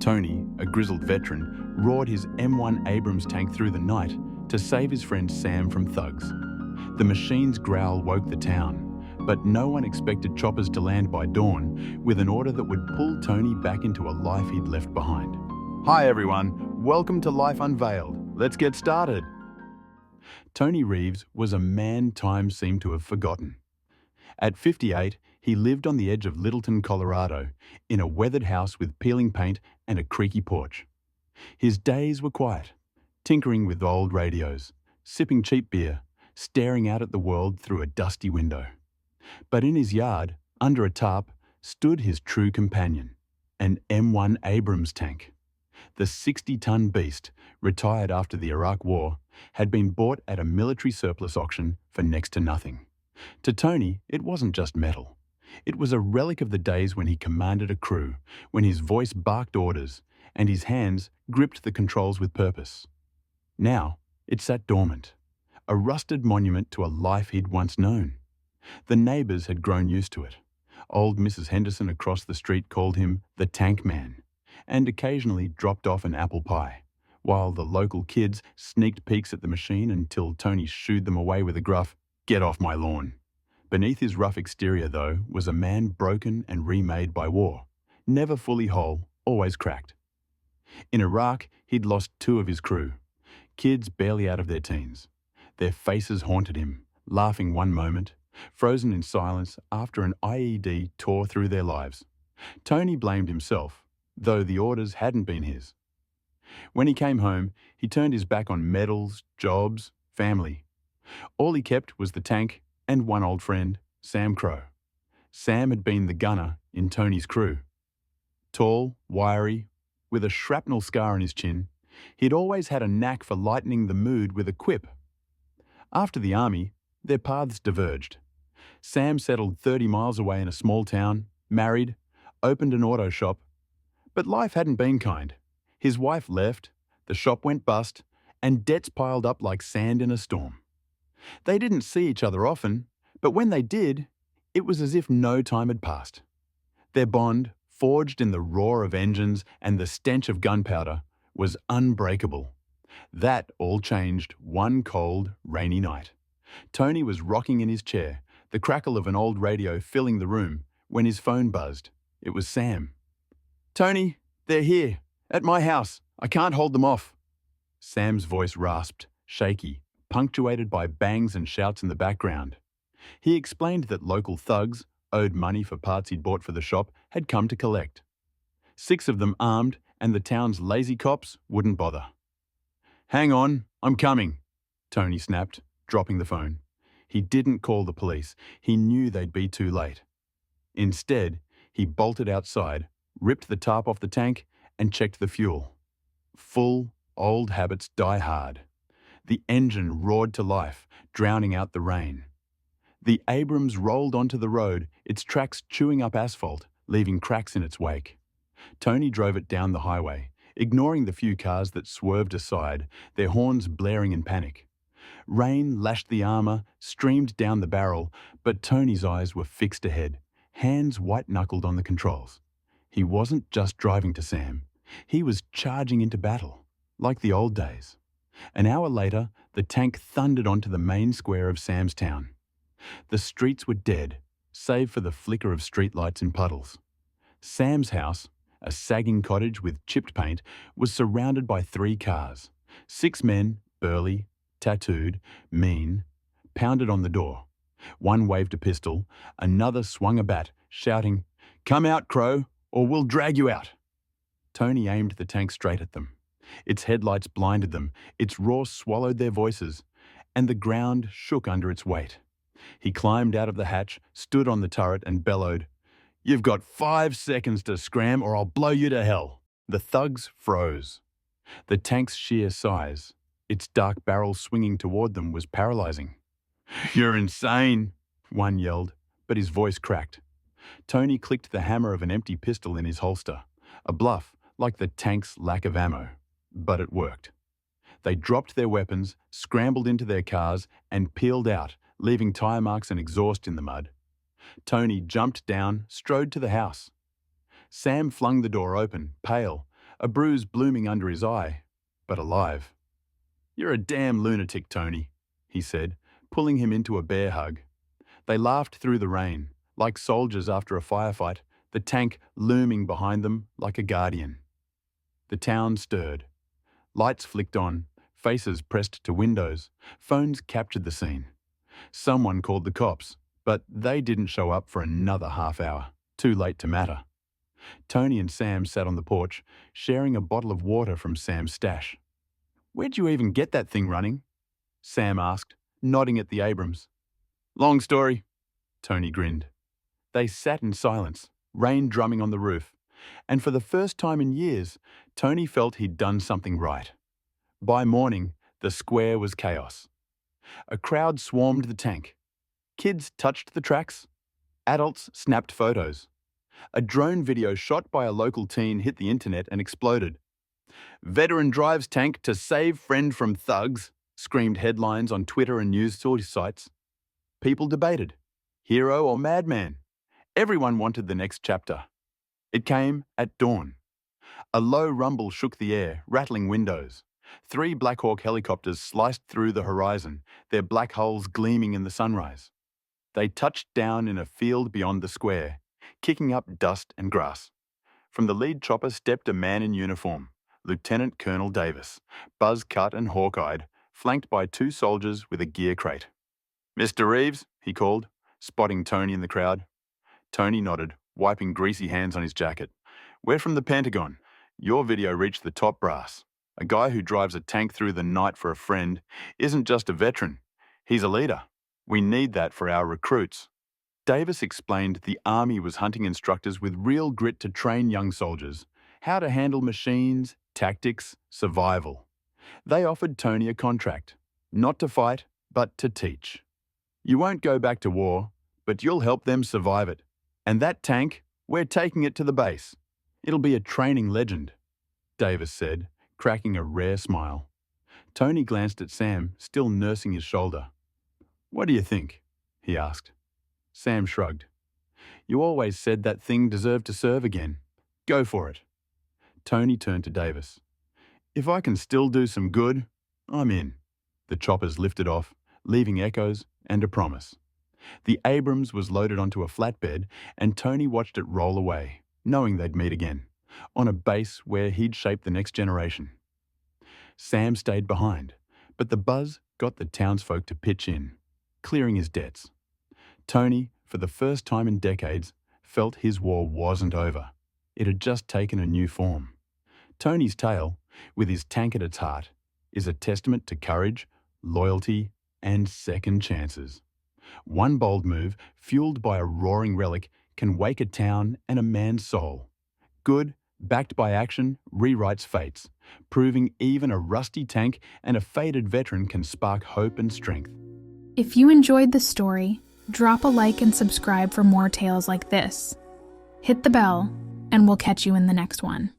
Tony, a grizzled veteran, roared his M1 Abrams tank through the night to save his friend Sam from thugs. The machine's growl woke the town, but no one expected choppers to land by dawn with an order that would pull Tony back into a life he'd left behind. Hi everyone, welcome to Life Unveiled. Let's get started. Tony Reeves was a man time seemed to have forgotten. At 58, he lived on the edge of Littleton, Colorado, in a weathered house with peeling paint and a creaky porch. His days were quiet, tinkering with old radios, sipping cheap beer, staring out at the world through a dusty window. But in his yard, under a tarp, stood his true companion, an M1 Abrams tank. The 60-ton beast, retired after the Iraq War, had been bought at a military surplus auction for next to nothing. To Tony, it wasn't just metal. It was a relic of the days when he commanded a crew, when his voice barked orders and his hands gripped the controls with purpose. Now, it sat dormant, a rusted monument to a life he'd once known. The neighbours had grown used to it. Old Mrs. Henderson across the street called him the Tank Man, and occasionally dropped off an apple pie, while the local kids sneaked peeks at the machine until Tony shooed them away with a gruff, "Get off my lawn." Beneath his rough exterior, though, was a man broken and remade by war, never fully whole, always cracked. In Iraq, he'd lost 2 of his crew, kids barely out of their teens. Their faces haunted him, laughing one moment, frozen in silence after an IED tore through their lives. Tony blamed himself, though the orders hadn't been his. When he came home, he turned his back on medals, jobs, family. All he kept was the tank and one old friend, Sam Crow. Sam had been the gunner in Tony's crew. Tall, wiry, with a shrapnel scar on his chin, he'd always had a knack for lightening the mood with a quip. After the army, their paths diverged. Sam settled 30 miles away in a small town, married, opened an auto shop. But life hadn't been kind. His wife left, the shop went bust, and debts piled up like sand in a storm. They didn't see each other often, but when they did, it was as if no time had passed. Their bond, forged in the roar of engines and the stench of gunpowder, was unbreakable. That all changed one cold, rainy night. Tony was rocking in his chair, the crackle of an old radio filling the room, when his phone buzzed. It was Sam. "Tony, they're here, at my house. I can't hold them off." Sam's voice rasped, shaky, punctuated by bangs and shouts in the background. He explained that local thugs, owed money for parts he'd bought for the shop, had come to collect. 6 of them armed, and the town's lazy cops wouldn't bother. "Hang on, I'm coming," Tony snapped, dropping the phone. He didn't call the police. He knew they'd be too late. Instead, he bolted outside, ripped the tarp off the tank, and checked the fuel. Full, old habits die hard. The engine roared to life, drowning out the rain. The Abrams rolled onto the road, its tracks chewing up asphalt, leaving cracks in its wake. Tony drove it down the highway, ignoring the few cars that swerved aside, their horns blaring in panic. Rain lashed the armor, streamed down the barrel, but Tony's eyes were fixed ahead, hands white-knuckled on the controls. He wasn't just driving to Sam. He was charging into battle, like the old days. An hour later, the tank thundered onto the main square of Sam's town. The streets were dead, save for the flicker of streetlights in puddles. Sam's house, a sagging cottage with chipped paint, was surrounded by 3 cars. 6 men, burly, tattooed, mean, pounded on the door. One waved a pistol, another swung a bat, shouting, "Come out, Crow, or we'll drag you out." Tony aimed the tank straight at them. Its headlights blinded them, its roar swallowed their voices, and the ground shook under its weight. He climbed out of the hatch, stood on the turret and bellowed, "You've got 5 seconds to scram or I'll blow you to hell." The thugs froze. The tank's sheer size, its dark barrel swinging toward them, was paralyzing. "You're insane," one yelled, but his voice cracked. Tony clicked the hammer of an empty pistol in his holster, a bluff like the tank's lack of ammo. But it worked. They dropped their weapons, scrambled into their cars, and peeled out, leaving tire marks and exhaust in the mud. Tony jumped down, strode to the house. Sam flung the door open, pale, a bruise blooming under his eye, but alive. "You're a damn lunatic, Tony," he said, pulling him into a bear hug. They laughed through the rain, like soldiers after a firefight, the tank looming behind them like a guardian. The town stirred. Lights flicked on, faces pressed to windows, phones captured the scene. Someone called the cops, but they didn't show up for another half hour, too late to matter. Tony and Sam sat on the porch, sharing a bottle of water from Sam's stash. "Where'd you even get that thing running?" Sam asked, nodding at the Abrams. "Long story," Tony grinned. They sat in silence, rain drumming on the roof, and for the first time in years, Tony felt he'd done something right. By morning, the square was chaos. A crowd swarmed the tank. Kids touched the tracks. Adults snapped photos. A drone video shot by a local teen hit the internet and exploded. "Veteran drives tank to save friend from thugs," screamed headlines on Twitter and news source sites. People debated, hero or madman. Everyone wanted the next chapter. It came at dawn. A low rumble shook the air, rattling windows. 3 Black Hawk helicopters sliced through the horizon, their black hulls gleaming in the sunrise. They touched down in a field beyond the square, kicking up dust and grass. From the lead chopper stepped a man in uniform, Lieutenant Colonel Davis, buzz-cut and hawk-eyed, flanked by 2 soldiers with a gear crate. "Mr. Reeves," he called, spotting Tony in the crowd. Tony nodded, wiping greasy hands on his jacket. "We're from the Pentagon. Your video reached the top brass. A guy who drives a tank through the night for a friend isn't just a veteran. He's a leader. We need that for our recruits." Davis explained the Army was hunting instructors with real grit to train young soldiers, how to handle machines, tactics, survival. They offered Tony a contract, not to fight, but to teach. "You won't go back to war, but you'll help them survive it. And that tank, we're taking it to the base. It'll be a training legend," Davis said, cracking a rare smile. Tony glanced at Sam, still nursing his shoulder. "What do you think?" he asked. Sam shrugged. "You always said that thing deserved to serve again. Go for it." Tony turned to Davis. "If I can still do some good, I'm in." The choppers lifted off, leaving echoes and a promise. The Abrams was loaded onto a flatbed, and Tony watched it roll away, knowing they'd meet again, on a base where he'd shape the next generation. Sam stayed behind, but the buzz got the townsfolk to pitch in, clearing his debts. Tony, for the first time in decades, felt his war wasn't over. It had just taken a new form. Tony's tale, with his tank at its heart, is a testament to courage, loyalty, and second chances. One bold move, fueled by a roaring relic, can wake a town and a man's soul. Good, backed by action, rewrites fates, proving even a rusty tank and a faded veteran can spark hope and strength. If you enjoyed this story, drop a like and subscribe for more tales like this. Hit the bell, and we'll catch you in the next one.